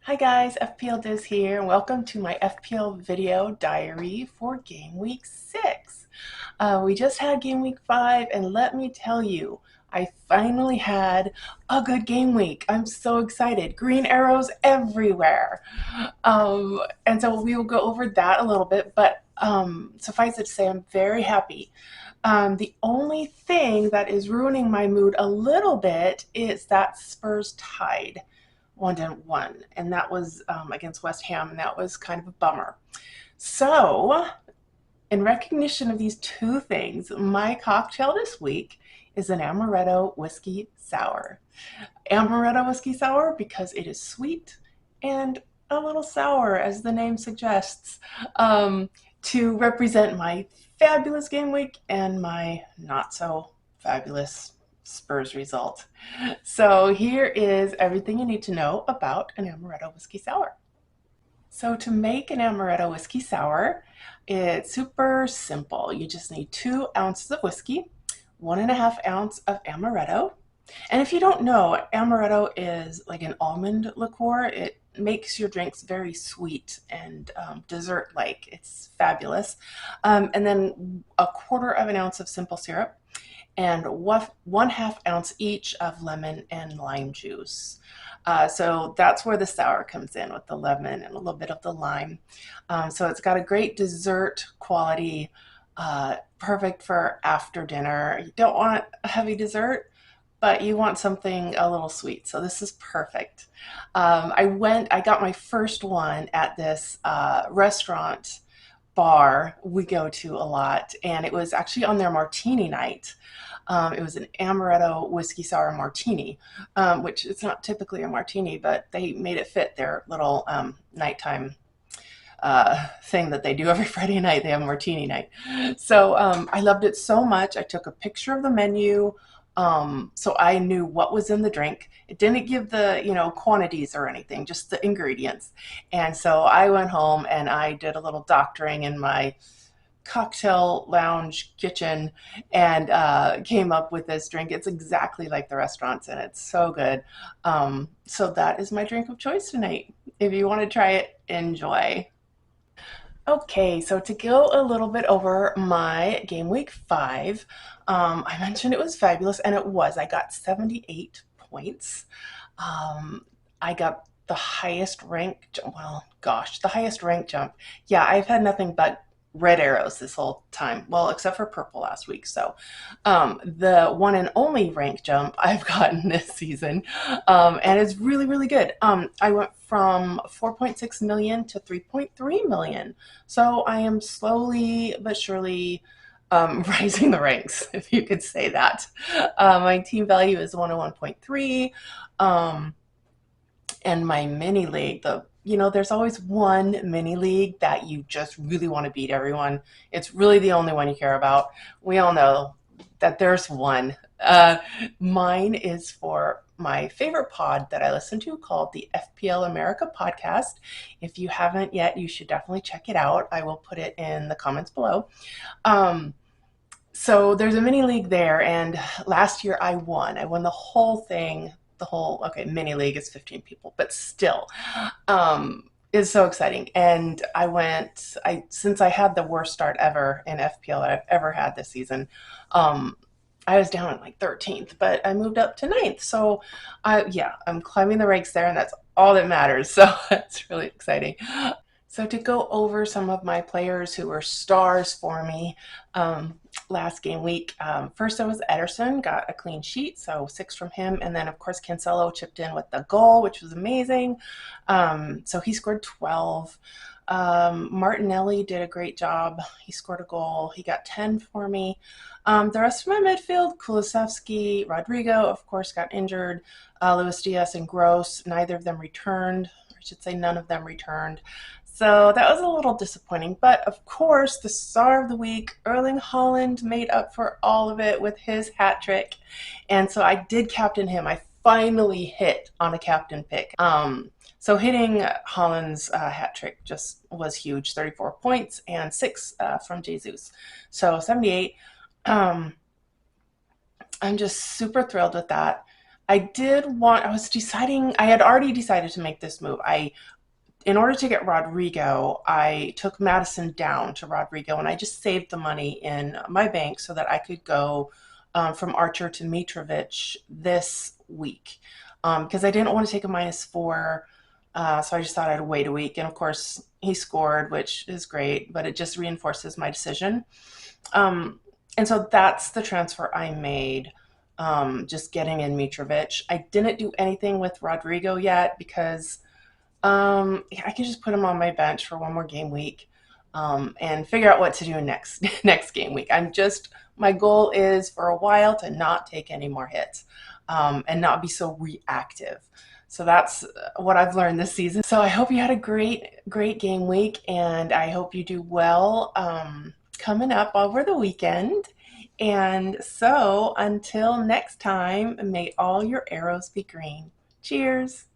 Hi guys, FPL Diz here, and welcome to my FPL video diary for Game Week 6. We just had Game Week 5, and let me tell you, I finally had a good game week. I'm so excited. Green arrows everywhere. And so we will go over that a little bit, but suffice it to say, I'm very happy. The only thing that is ruining my mood a little bit is that Spurs tied 1-1, and that was against West Ham, and that was kind of a bummer. So, in recognition of these two things, my cocktail this week is an amaretto whiskey sour. Amaretto whiskey sour because it is sweet and a little sour, as the name suggests, to represent my fabulous game week and my not so fabulous Spurs result. So here is everything you need to know about an amaretto whiskey sour. So to make an amaretto whiskey sour, it's super simple. You just need 2 ounces of whiskey, 1.5 ounce of amaretto. And if you don't know, amaretto is like an almond liqueur. It makes your drinks very sweet and dessert-like. It's fabulous. And then 1/4 ounce of simple syrup, and 1/2 ounce each of lemon and lime juice. So that's where the sour comes in, with the lemon and a little bit of the lime. So it's got a great dessert quality, perfect for after dinner. You don't want a heavy dessert, but you want something a little sweet. So this is perfect. I got my first one at this restaurant bar we go to a lot, and it was actually on their martini night. It was an amaretto whiskey sour martini, which it's not typically a martini, but they made it fit their little nighttime thing that they do every Friday night. They have a martini night. So I loved it so much. I took a picture of the menu, so I knew what was in the drink. It didn't give the, quantities or anything, just the ingredients. And so I went home and I did a little doctoring in my cocktail lounge kitchen and came up with this drink. It's exactly like the restaurants, and it's so good. So that is my drink of choice tonight. If you want to try it, enjoy. Okay, so to go a little bit over my game week 5, I mentioned it was fabulous, and it was. I got 78 points. I got the highest rank, well, gosh, the highest rank jump. Yeah, I've had nothing but red arrows this whole time. Well, except for purple last week. So, the one and only rank jump I've gotten this season, and it's really, really good. I went from 4.6 million to 3.3 million. So I am slowly but surely rising the ranks, if you could say that. My team value is 101.3. And my mini league, there's always one mini league that you just really want to beat everyone. It's really the only one you care about. We all know that there's one. Mine is for my favorite pod that I listen to, called the FPL America podcast. If you haven't yet, you should definitely check it out. I will put it in the comments below. So there's a mini league there, and last year I won. I won the whole thing. Okay, mini league is 15 people, but still, it's so exciting. And since I had the worst start ever in FPL that I've ever had this season, I was down at like 13th, but I moved up to 9th. So, yeah, I'm climbing the ranks there, and that's all that matters. So that's really exciting. So to go over some of my players who were stars for me last game week, first it was Ederson, got a clean sheet, so 6 from him. And then, of course, Cancelo chipped in with the goal, which was amazing. So he scored 12. Martinelli did a great job. He scored a goal. He got 10 for me. The rest of my midfield, Kulusevski, Rodrigo, of course, got injured. Luis Diaz and Gross, neither of them returned. I should say none of them returned. So that was a little disappointing. But of course, the star of the week, Erling Haaland, made up for all of it with his hat trick. And so I did captain him. I finally hit on a captain pick. So hitting Haaland's hat trick just was huge. 34 points and 6 from Jesus. So 78. I'm just super thrilled with that. I was deciding, I had already decided to make this move. In order to get Rodrigo, I took Madison down to Rodrigo and I just saved the money in my bank so that I could go from Archer to Mitrovic this week because I didn't want to take a -4. So I just thought I'd wait a week. And of course, he scored, which is great, but it just reinforces my decision. Um, and so that's the transfer I made, just getting in Mitrovic. I didn't do anything with Rodrigo yet because I could just put him on my bench for one more game week, and figure out what to do next next game week. My goal is for a while to not take any more hits, and not be so reactive. So that's what I've learned this season. So I hope you had a great game week, and I hope you do well coming up over the weekend. And so until next time, may all your arrows be green. Cheers.